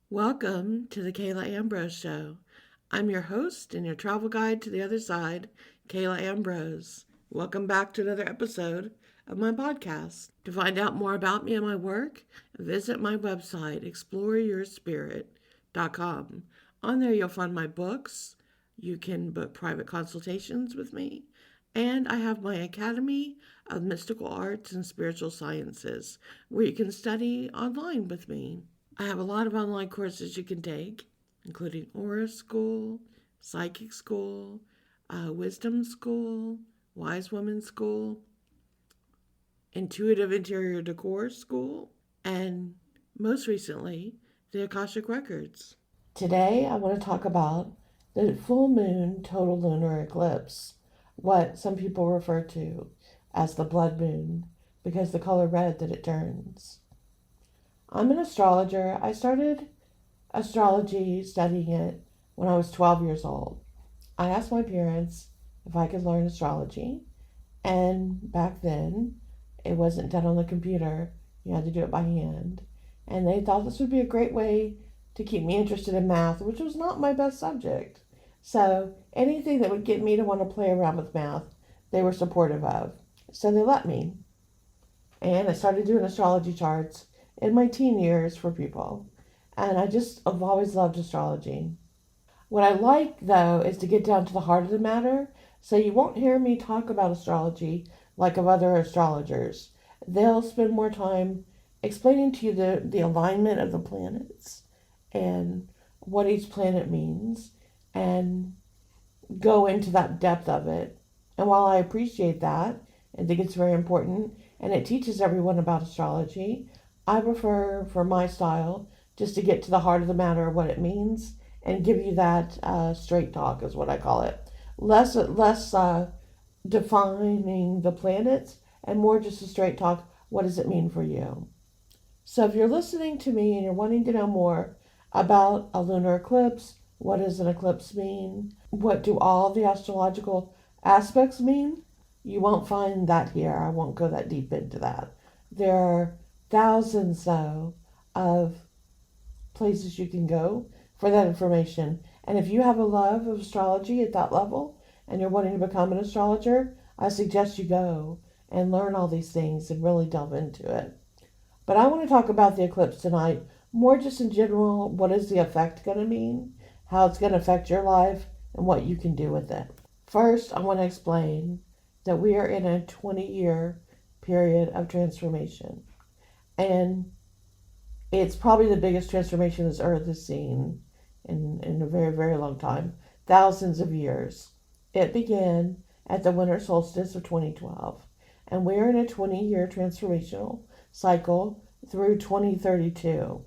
Welcome to the Ambrose Show. I'm your host and your travel guide to the other side, Ambrose. Welcome back to another episode of my podcast. To find out more about me and my work, visit my website, exploreyourspirit.com. On there, you'll find my books. You can book private consultations with me. And I have my Academy of Mystical Arts and Spiritual Sciences, where you can study online with me. I have a lot of online courses you can take, including Aura School, Psychic School, Wisdom School, Wise Woman School, Intuitive Interior Decor School, and most recently, the Akashic Records. Today, I want to talk about the full moon total lunar eclipse, what some people refer to as the blood moon, because the color red that it turns. I'm an astrologer. I started astrology, studying it, when I was 12 years old. I asked my parents if I could learn astrology, and back then it wasn't done on the computer. You had to do it by hand. And they thought this would be a great way to keep me interested in math, which was not my best subject. So anything that would get me to want to play around with math, they were supportive of. So they let me. And I started doing astrology charts in my teen years for people. And I've always loved astrology. What I like, though, is to get down to the heart of the matter. So you won't hear me talk about astrology like of other astrologers. They'll spend more time explaining to you the alignment of the planets and what each planet means and go into that depth of it. And while I appreciate that and think it's very important and it teaches everyone about astrology, I prefer, for my style, just to get to the heart of the matter, what it means, and give you that straight talk, is what I call it. Less defining the planets, and more just a straight talk. What does it mean for you? So if you're listening to me and you're wanting to know more about a lunar eclipse, what does an eclipse mean? What do all the astrological aspects mean? You won't find that here. I won't go that deep into that. There are thousands, though, of places you can go for that information. And if you have a love of astrology at that level and you're wanting to become an astrologer, I suggest you go and learn all these things and really delve into it. But I want to talk about the eclipse tonight, more just in general. What is the effect going to mean? How it's going to affect your life and what you can do with it. First, I want to explain that we are in a 20-year period of transformation. And it's probably the biggest transformation this earth has seen in a very, very long time. Thousands of years. It began at the winter solstice of 2012. And we're in a 20-year transformational cycle through 2032.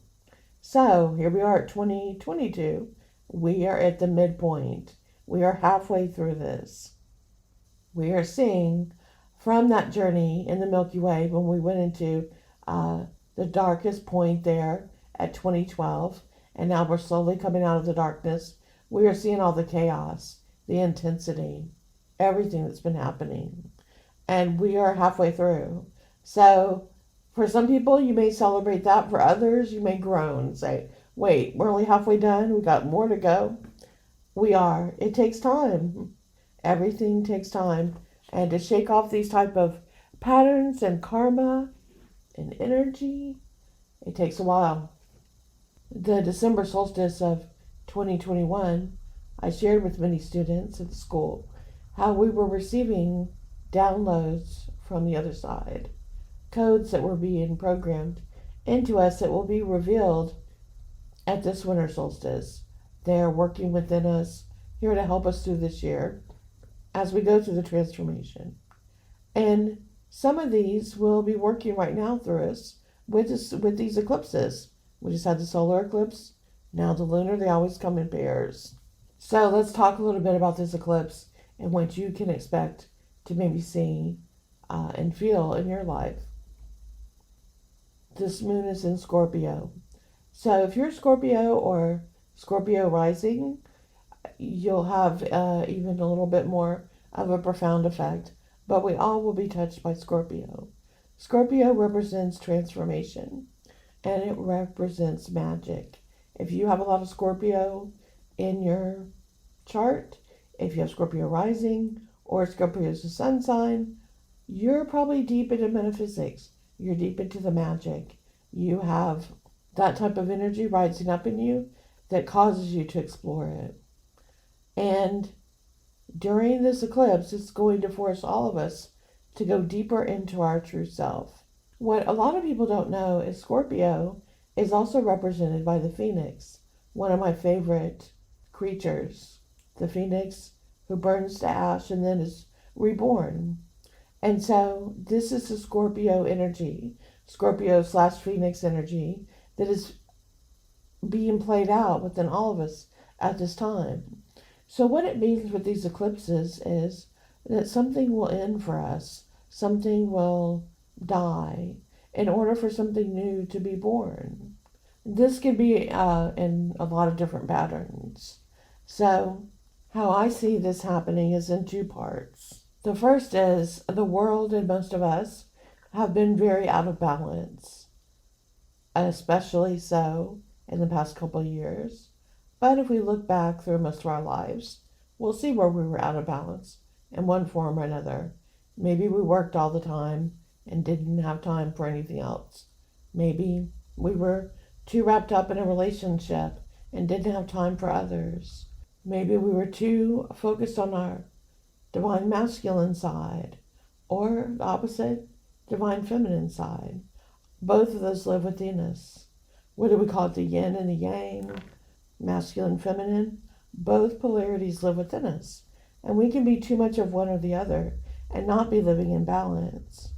So here we are at 2022. We are at the midpoint. We are halfway through this. We are seeing from that journey in the Milky Way when we went into the darkest point there at 2012, and now we're slowly coming out of the darkness. We are seeing all the chaos, the intensity, everything that's been happening, and we are halfway through. So for some people, you may celebrate that. For others, you may groan and say, wait, we're only halfway done. We got more to go. We are. It takes time. Everything takes time. And to shake off these type of patterns and karma and energy, it takes a while. The December solstice of 2021, I shared with many students at the school how we were receiving downloads from the other side, codes that were being programmed into us that will be revealed at this winter solstice. They are working within us here to help us through this year as we go through the transformation. And some of these will be working right now through us with these eclipses. We just had the solar eclipse, now the lunar. They always come in pairs. So let's talk a little bit about this eclipse and what you can expect to maybe see and feel in your life. This moon is in Scorpio. So if you're Scorpio or Scorpio rising, you'll have even a little bit more of a profound effect. But we all will be touched by Scorpio. Scorpio represents transformation, and it represents magic. If you have a lot of Scorpio in your chart, if you have Scorpio rising or Scorpio is a sun sign, you're probably deep into metaphysics. You're deep into the magic. You have that type of energy rising up in you that causes you to explore it. And during this eclipse, it's going to force all of us to go deeper into our true self. What a lot of people don't know is Scorpio is also represented by the phoenix, one of my favorite creatures. The phoenix who burns to ash and then is reborn. And so this is the Scorpio energy, Scorpio/Phoenix energy that is being played out within all of us at this time. So what it means with these eclipses is that something will end for us, something will die in order for something new to be born. This could be in a lot of different patterns. So how I see this happening is in two parts. The first is the world and most of us have been very out of balance, especially so in the past couple of years. But if we look back through most of our lives, we'll see where we were out of balance in one form or another. Maybe we worked all the time and didn't have time for anything else. Maybe we were too wrapped up in a relationship and didn't have time for others. Maybe we were too focused on our divine masculine side, or the opposite, divine feminine side. Both of those live within us. Whether we call it the yin and the yang, masculine, feminine, both polarities live within us. And we can be too much of one or the other and not be living in balance.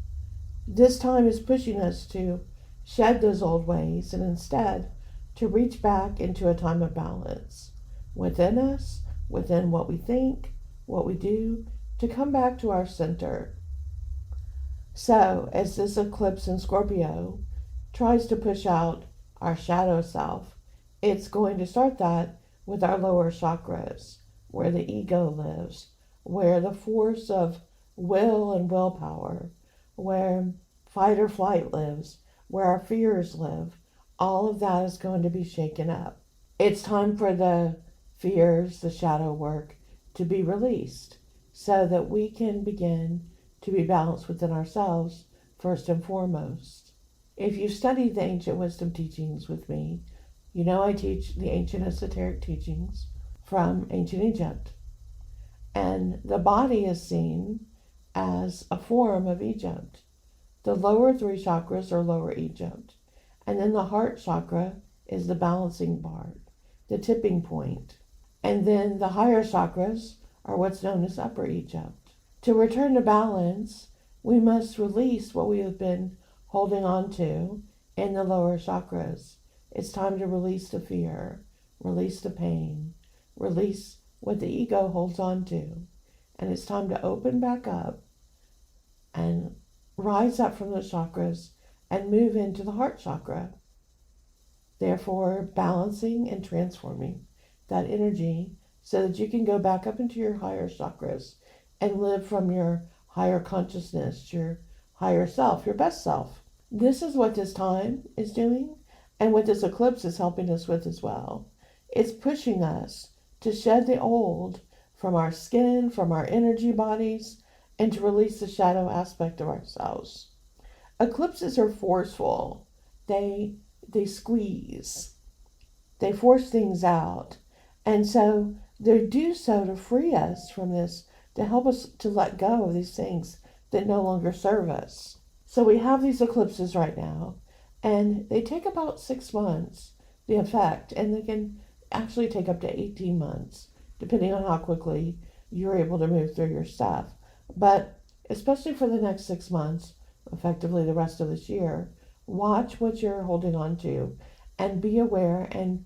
This time is pushing us to shed those old ways and instead to reach back into a time of balance within us, within what we think, what we do, to come back to our center. So, as this eclipse in Scorpio tries to push out our shadow self, it's going to start that with our lower chakras, where the ego lives, where the force of will and willpower, where fight or flight lives, where our fears live. All of that is going to be shaken up. It's time for the fears, the shadow work, to be released so that we can begin to be balanced within ourselves first and foremost. If you've studied the ancient wisdom teachings with me, you know I teach the ancient esoteric teachings from ancient Egypt. And the body is seen as a form of Egypt. The lower three chakras are lower Egypt. And then the heart chakra is the balancing part, the tipping point. And then the higher chakras are what's known as upper Egypt. To return to balance, we must release what we have been holding on to in the lower chakras. It's time to release the fear, release the pain, release what the ego holds on to. And it's time to open back up and rise up from the chakras and move into the heart chakra. Therefore, balancing and transforming that energy so that you can go back up into your higher chakras and live from your higher consciousness, your higher self, your best self. This is what this time is doing and what this eclipse is helping us with as well. It's pushing us to shed the old from our skin, from our energy bodies, and to release the shadow aspect of ourselves. Eclipses are forceful. They squeeze. They force things out. And so they do so to free us from this, to help us to let go of these things that no longer serve us. So we have these eclipses right now, and they take about 6 months, the effect, and they can actually take up to 18 months, depending on how quickly you're able to move through your stuff. But especially for the next 6 months, effectively the rest of this year, watch what you're holding on to and be aware and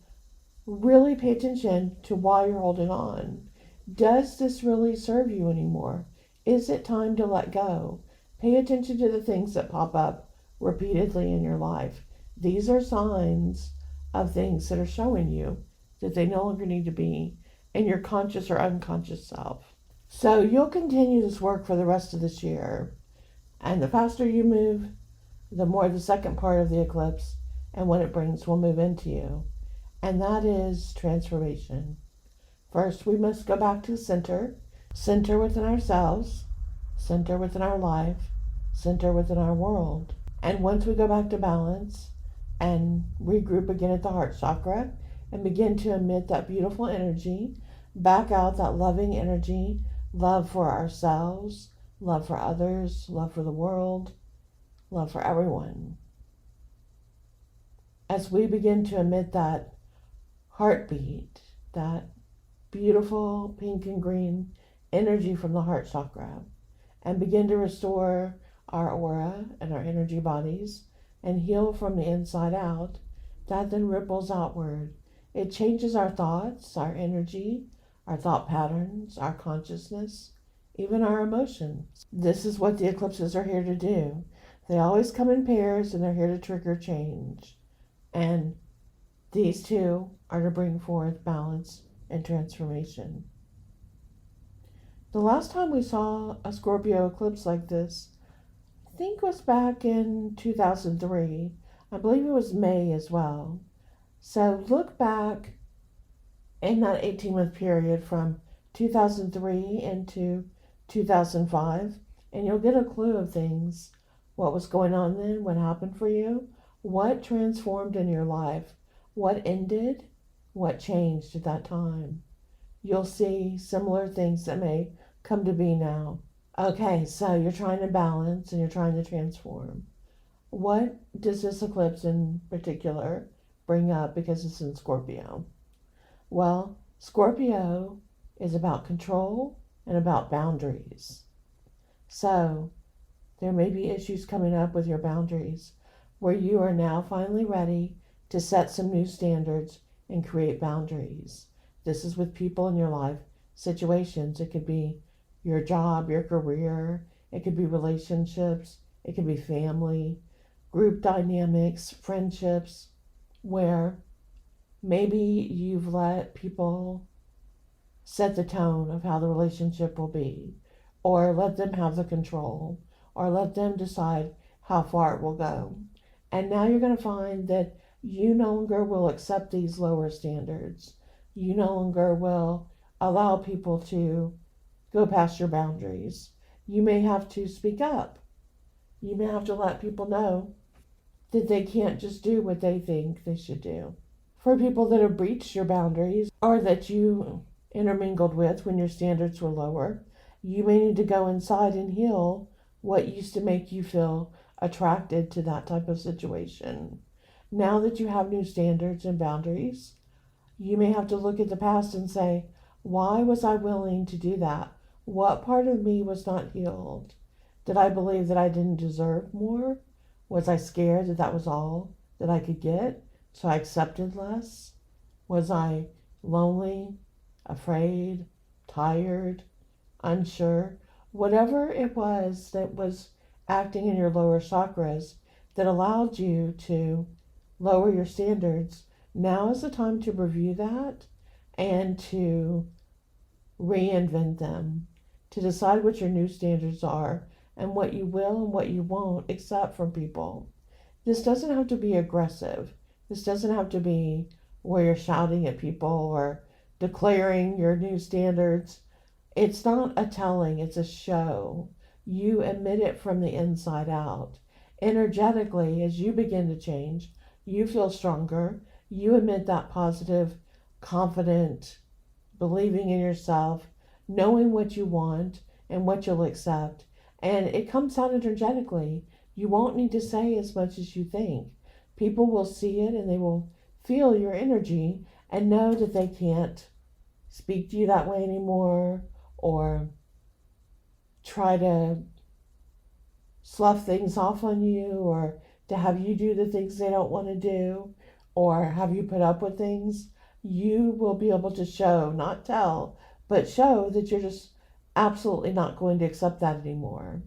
really pay attention to why you're holding on. Does this really serve you anymore? Is it time to let go? Pay attention to the things that pop up repeatedly in your life. These are signs of things that are showing you that they no longer need to be in your conscious or unconscious self. So you'll continue this work for the rest of this year. And the faster you move, the more the second part of the eclipse and what it brings will move into you. and that is transformation. First, we must go back to the center within ourselves, center within our life, center within our world. And once we go back to balance and regroup again at the heart chakra and begin to emit that beautiful energy, back out that loving energy, love for ourselves, love for others, love for the world, love for everyone. As we begin to emit that heartbeat, that beautiful pink and green energy from the heart chakra, and begin to restore our aura and our energy bodies and heal from the inside out, that then ripples outward. It changes our thoughts, our energy, our thought patterns, our consciousness, even our emotions. This is what the eclipses are here to do. They always come in pairs and they're here to trigger change. And these two are to bring forth balance and transformation. The last time we saw a Scorpio eclipse like this, I think was back in 2003. I believe it was May as well. So look back in that 18-month period from 2003 into 2005, and you'll get a clue of things. What was going on then, what happened for you, what transformed in your life, what ended, what changed at that time. You'll see similar things that may come to be now. Okay, so you're trying to balance and you're trying to transform. What does this eclipse in particular bring up because it's in Scorpio? Well, Scorpio is about control and about boundaries. So there may be issues coming up with your boundaries where you are now finally ready to set some new standards and create boundaries. This is with people in your life, situations. It could be your job, your career. It could be relationships. It could be family, group dynamics, friendships, where maybe you've let people set the tone of how the relationship will be, or let them have the control, or let them decide how far it will go. And now you're going to find that you no longer will accept these lower standards. You no longer will allow people to go past your boundaries. You may have to speak up. You may have to let people know that they can't just do what they think they should do. For people that have breached your boundaries or that you intermingled with when your standards were lower, you may need to go inside and heal what used to make you feel attracted to that type of situation. Now that you have new standards and boundaries, you may have to look at the past and say, why was I willing to do that? What part of me was not healed? Did I believe that I didn't deserve more? Was I scared that that was all that I could get, so I accepted less? Was I lonely, afraid, tired, unsure? Whatever it was that was acting in your lower chakras that allowed you to lower your standards, now is the time to review that and to reinvent them, to decide what your new standards are and what you will and what you won't accept from people. This doesn't have to be aggressive. This doesn't have to be where you're shouting at people or declaring your new standards. It's not a telling, it's a show. You emit it from the inside out. Energetically, as you begin to change, you feel stronger. You emit that positive, confident, believing in yourself, knowing what you want and what you'll accept. And it comes out energetically. You won't need to say as much as you think. People will see it and they will feel your energy and know that they can't speak to you that way anymore or try to slough things off on you or to have you do the things they don't want to do or have you put up with things. You will be able to show, not tell, but show that you're just absolutely not going to accept that anymore.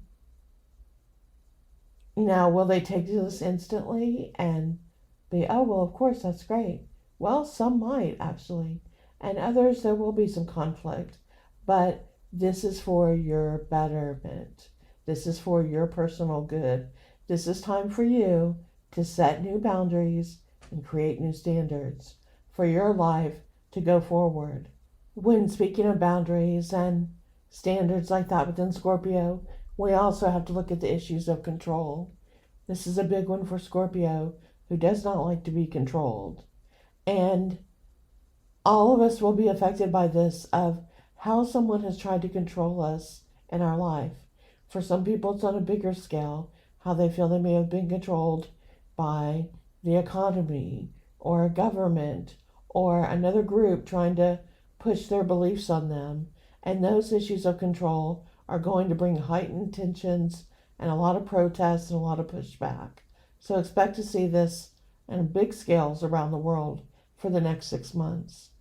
Now, will they take this instantly and be, oh, well, of course, that's great? Well, some might actually, and others there will be some conflict, but this is for your betterment. This is for your personal good. This is time for you to set new boundaries and create new standards for your life to go forward. When speaking of boundaries and standards like that within Scorpio, we also have to look at the issues of control. This is a big one for Scorpio, who does not like to be controlled. And all of us will be affected by this, of how someone has tried to control us in our life. For some people, it's on a bigger scale, how they feel they may have been controlled by the economy or a government or another group trying to push their beliefs on them. And those issues of control are going to bring heightened tensions and a lot of protests and a lot of pushback. So expect to see this on big scales around the world for the next 6 months.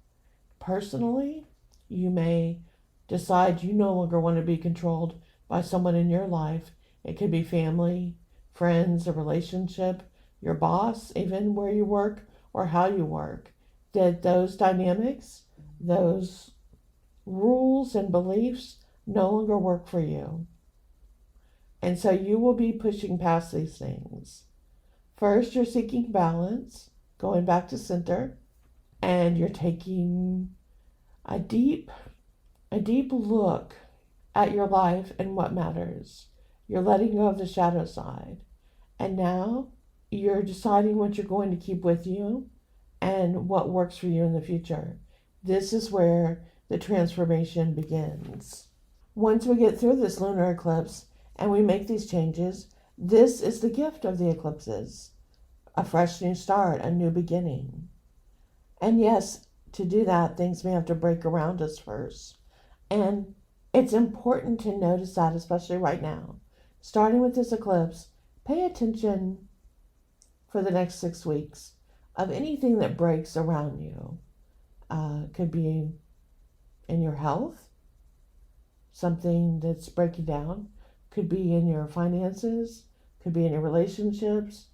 Personally, you may decide you no longer want to be controlled by someone in your life. It could be family, friends, a relationship, your boss, even where you work or how you work. That those dynamics, those rules and beliefs no longer work for you. And so you will be pushing past these things. First, you're seeking balance, going back to center, and you're taking a deep look at your life and what matters. You're letting go of the shadow side. And now you're deciding what you're going to keep with you and what works for you in the future. This is where the transformation begins. Once we get through this lunar eclipse and we make these changes, this is the gift of the eclipses. A fresh new start, a new beginning. And yes, to do that, things may have to break around us first. And it's important to notice that, especially right now. Starting with this eclipse, pay attention for the next 6 weeks of anything that breaks around you. Could be in your health, something that's breaking down. Could be in your finances, could be in your relationships,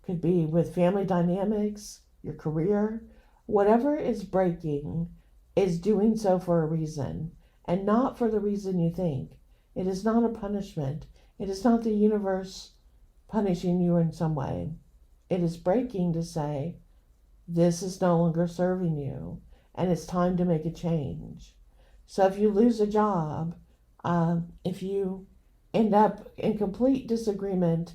could be with family dynamics, your career. Whatever is breaking is doing so for a reason, and not for the reason you think. It is not a punishment. It is not the universe punishing you in some way. It is breaking to say, this is no longer serving you, and it's time to make a change. So if you lose a job, if you end up in complete disagreement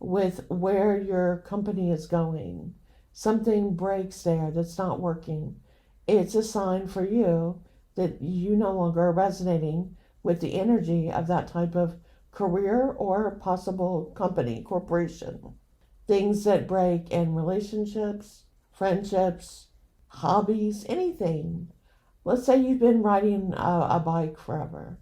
with where your company is going, something breaks there that's not working, it's a sign for you that you no longer are resonating with the energy of that type of career or possible company, corporation. Things that break in relationships, friendships, hobbies, anything. Let's say you've been riding a bike forever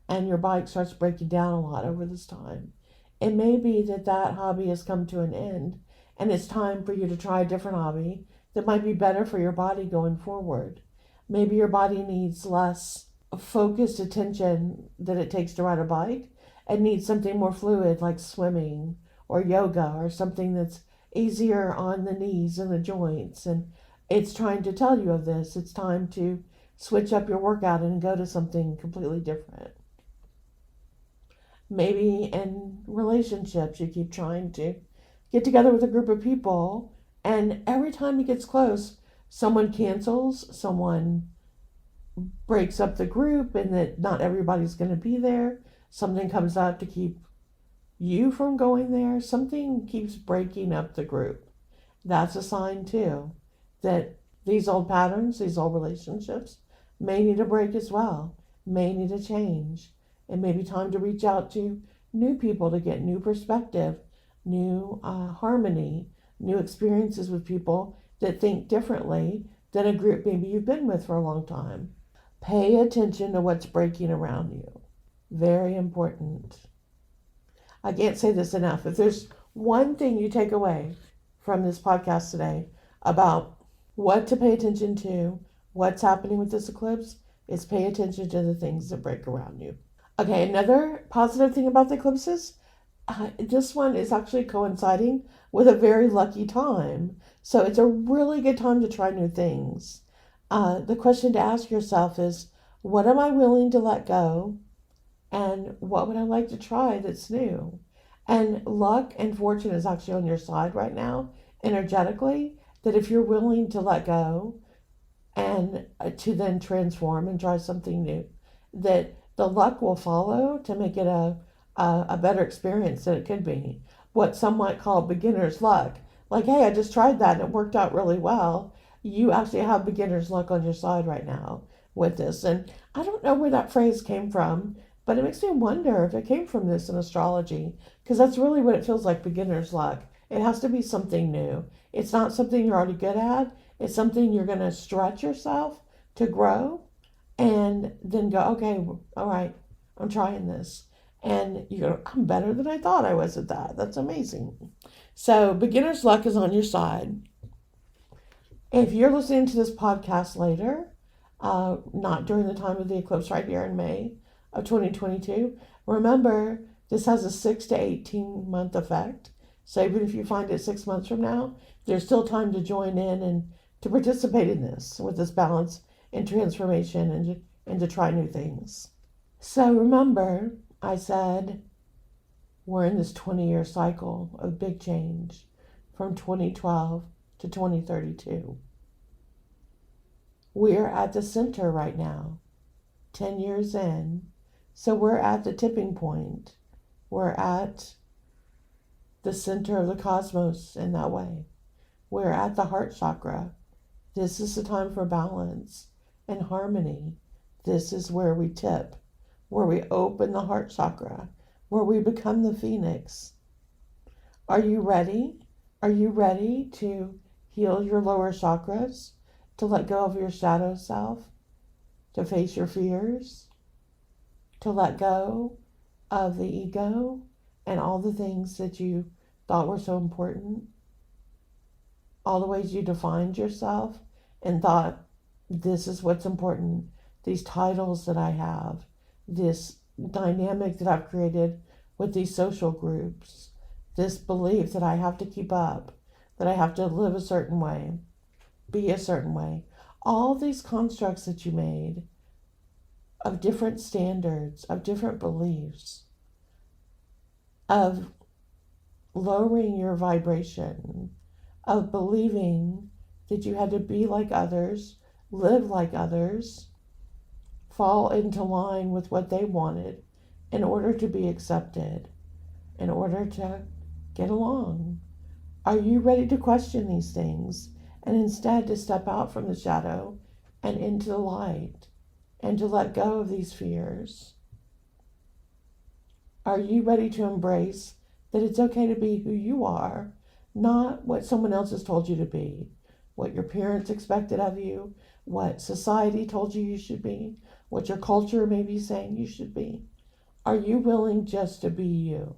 and your bike starts breaking down a lot over this time. It may be that that hobby has come to an end and it's time for you to try a different hobby that might be better for your body going forward. Maybe your body needs less focused attention that it takes to ride a bike and needs something more fluid like swimming or yoga or something that's easier on the knees and the joints. And it's trying to tell you of this. It's time to switch up your workout and go to something completely different. Maybe in relationships, you keep trying to get together with a group of people, and every time it gets close, someone cancels, someone breaks up the group, and that not everybody's going to be there. Something comes up to keep you from going there. Something keeps breaking up the group. That's a sign, too, that these old patterns, these old relationships may need a break as well, may need a change. It may be time to reach out to new people to get new perspective, new harmony, new experiences with people that think differently than a group maybe you've been with for a long time. Pay attention to what's breaking around you. Very important. I can't say this enough. If there's one thing you take away from this podcast today about what to pay attention to, what's happening with this eclipse, is pay attention to the things that break around you. Okay, another positive thing about the eclipses, this one is actually coinciding with a very lucky time. So it's a really good time to try new things. The question to ask yourself is, what am I willing to let go? And what would I like to try that's new? And luck and fortune is actually on your side right now, energetically. that if you're willing to let go and to then transform and try something new, that the luck will follow to make it a better experience than it could be. What some might call beginner's luck. Like, hey, I just tried that and it worked out really well. You actually have beginner's luck on your side right now with this. And I don't know where that phrase came from, but it makes me wonder if it came from this in astrology, because that's really what it feels like, beginner's luck. It has to be something new. It's not something you're already good at. It's something you're going to stretch yourself to grow and then go, okay, all right, I'm trying this. And you go, I'm better than I thought I was at that. That's amazing. So, beginner's luck is on your side. If you're listening to this podcast later, not during the time of the eclipse right here in May of 2022, remember this has a 6 to 18 month effect. So, even if you find it 6 months from now, there's still time to join in and to participate in this with this balance and transformation and to try new things. So remember, I said we're in this 20-year cycle of big change from 2012 to 2032. We're at the center right now, 10 years in. So we're at the tipping point. We're at the center of the cosmos in that way. We're at the heart chakra. This is the time for balance and harmony. This is where we tip, where we open the heart chakra, where we become the phoenix. Are you ready? Are you ready to heal your lower chakras, to let go of your shadow self, to face your fears, to let go of the ego and all the things that you thought were so important? All the ways you defined yourself and thought, this is what's important. These titles that I have, this dynamic that I've created with these social groups, this belief that I have to keep up, that I have to live a certain way, be a certain way. All these constructs that you made of different standards, of different beliefs, of lowering your vibration, of believing that you had to be like others, live like others, fall into line with what they wanted in order to be accepted, in order to get along. Are you ready to question these things and instead to step out from the shadow and into the light and to let go of these fears? Are you ready to embrace that it's okay to be who you are, not what someone else has told you to be, what your parents expected of you, what society told you you should be, what your culture may be saying you should be? Are you willing just to be you?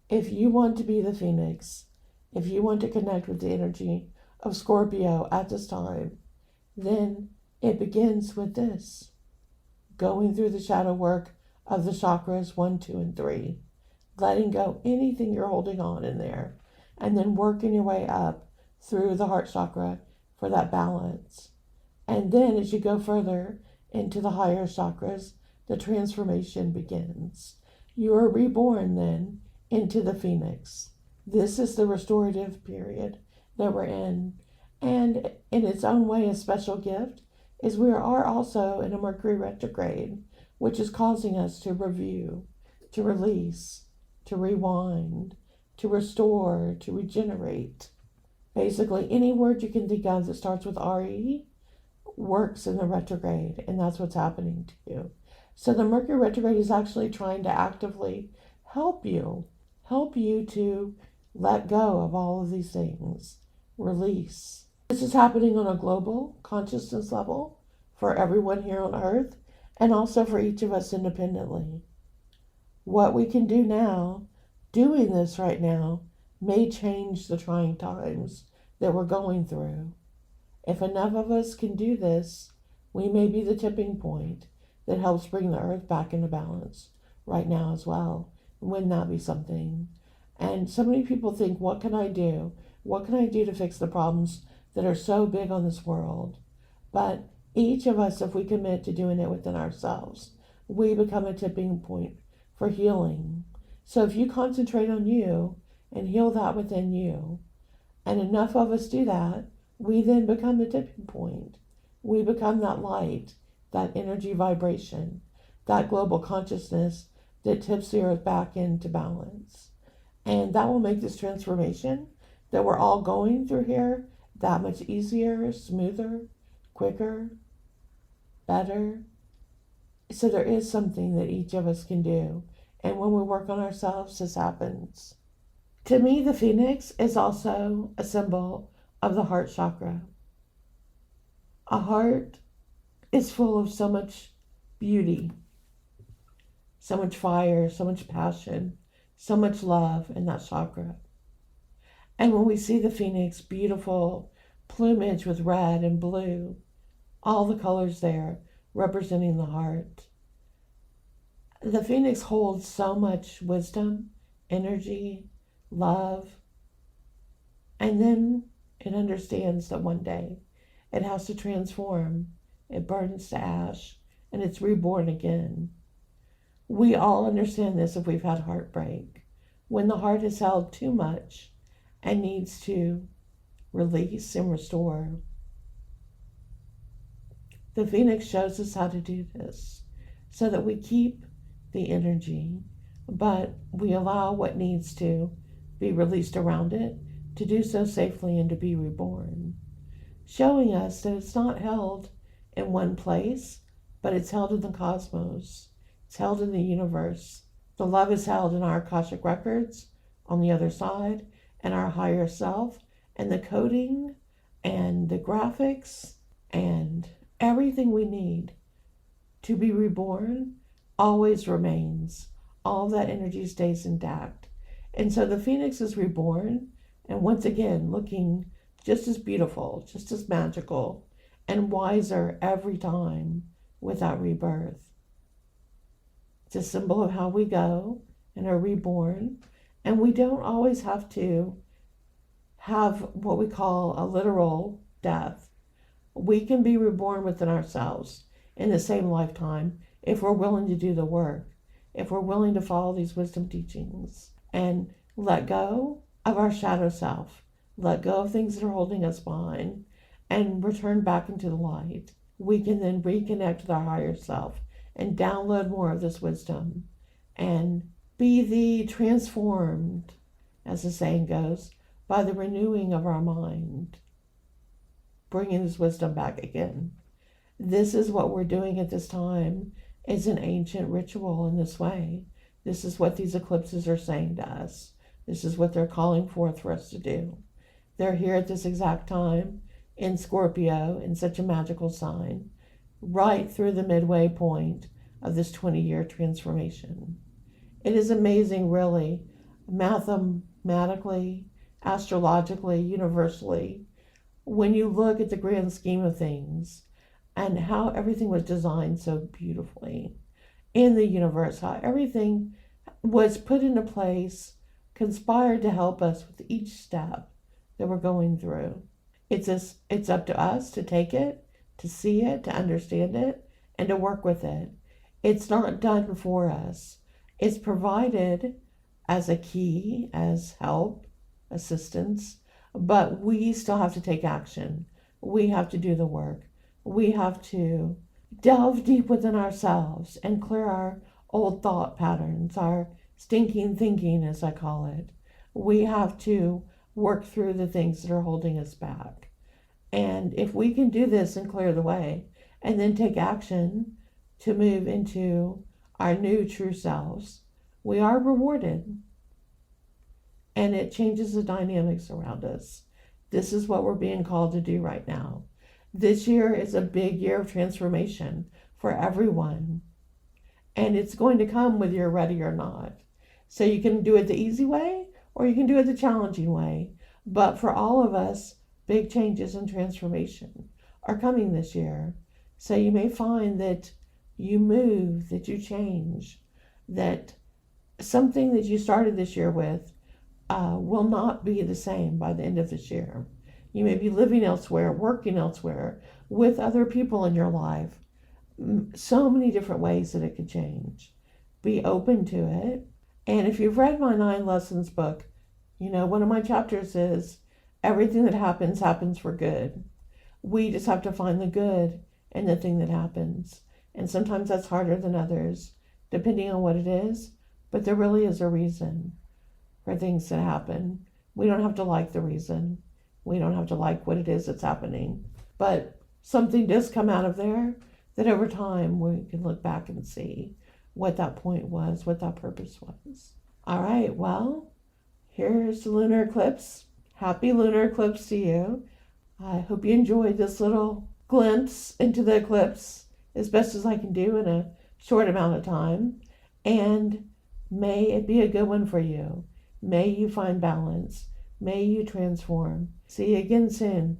If you want to be the phoenix, if you want to connect with the energy of Scorpio at this time, then it begins with this: going through the shadow work of the chakras 1, 2, and 3, letting go anything you're holding on in there, and then working your way up through the heart chakra for that balance. And then as you go further into the higher chakras, the transformation begins. You are reborn then into the phoenix. This is the restorative period that we're in. And in its own way, a special gift is we are also in a Mercury retrograde, which is causing us to review, to release, to rewind, to restore, to regenerate. Basically, any word you can think of that starts with RE works in the retrograde, and that's what's happening to you. So the Mercury retrograde is actually trying to actively help you to let go of all of these things, release. This is happening on a global consciousness level for everyone here on Earth, and also for each of us independently. What we can do now, doing this right now, may change the trying times that we're going through. If enough of us can do this, we may be the tipping point that helps bring the earth back into balance right now as well. Wouldn't that be something? And so many people think, what can I do? What can I do to fix the problems that are so big on this world? But each of us, if we commit to doing it within ourselves, we become a tipping point for healing. So if you concentrate on you and heal that within you, and enough of us do that, we then become the tipping point. We become that light, that energy vibration, that global consciousness that tips the earth back into balance. And that will make this transformation that we're all going through here that much easier, smoother, quicker, better. So there is something that each of us can do. And when we work on ourselves, this happens. To me, the phoenix is also a symbol of the heart chakra. A heart is full of so much beauty, so much fire, so much passion, so much love in that chakra. And when we see the phoenix, beautiful plumage with red and blue, all the colors there representing the heart. The phoenix holds so much wisdom, energy, love, and then it understands that one day it has to transform. It burns to ash and it's reborn again. We all understand this if we've had heartbreak. When the heart has held too much and needs to release and restore. The phoenix shows us how to do this so that we keep the energy, but we allow what needs to be released around it to do so safely and to be reborn, showing us that it's not held in one place, but it's held in the cosmos. It's held in the universe. The love is held in our Akashic records on the other side, and our higher self, and the coding, and the graphics, and everything we need to be reborn always remains. All that energy stays intact. And so the phoenix is reborn, and once again, looking just as beautiful, just as magical, and wiser every time with that rebirth. It's a symbol of how we go and are reborn, and we don't always have to have what we call a literal death. We can be reborn within ourselves in the same lifetime if we're willing to do the work, if we're willing to follow these wisdom teachings and let go of our shadow self, let go of things that are holding us behind, and return back into the light. We can then reconnect with our higher self and download more of this wisdom and be the transformed, as the saying goes, by the renewing of our mind, bringing this wisdom back again. This is what we're doing at this time. It's an ancient ritual in this way. This is what these eclipses are saying to us. This is what they're calling forth for us to do. They're here at this exact time in Scorpio, in such a magical sign, right through the midway point of this 20-year transformation. It is amazing, really, mathematically, astrologically, universally, when you look at the grand scheme of things and how everything was designed so beautifully in the universe, how everything was put into place, conspired to help us with each step that we're going through. It's up to us to take it, to see it, to understand it, and to work with it. It's not done for us. It's provided as a key, as help, assistance, but we still have to take action. We have to do the work. We have to delve deep within ourselves and clear our old thought patterns, our stinking thinking, as I call it. We have to work through the things that are holding us back. And if we can do this and clear the way, and then take action to move into our new true selves, we are rewarded. And it changes the dynamics around us. This is what we're being called to do right now. This year is a big year of transformation for everyone. And it's going to come whether you're ready or not. So you can do it the easy way or you can do it the challenging way. But for all of us, big changes and transformation are coming this year. So you may find that you move, that you change, that something that you started this year with will not be the same by the end of this year. You may be living elsewhere, working elsewhere, with other people in your life. So many different ways that it could change. Be open to it. And if you've read my 9 Lessons book, one of my chapters is Everything that happens for good. We just have to find the good in the thing that happens. And sometimes that's harder than others, depending on what it is. But there really is a reason for things that happen. We don't have to like the reason. We don't have to like what it is that's happening. But something does come out of there that over time we can look back and see what that point was, what that purpose was. All right, well, here's the lunar eclipse. Happy lunar eclipse to you. I hope you enjoyed this little glimpse into the eclipse as best as I can do in a short amount of time. And may it be a good one for you. May you find balance. May you transform. See you again soon.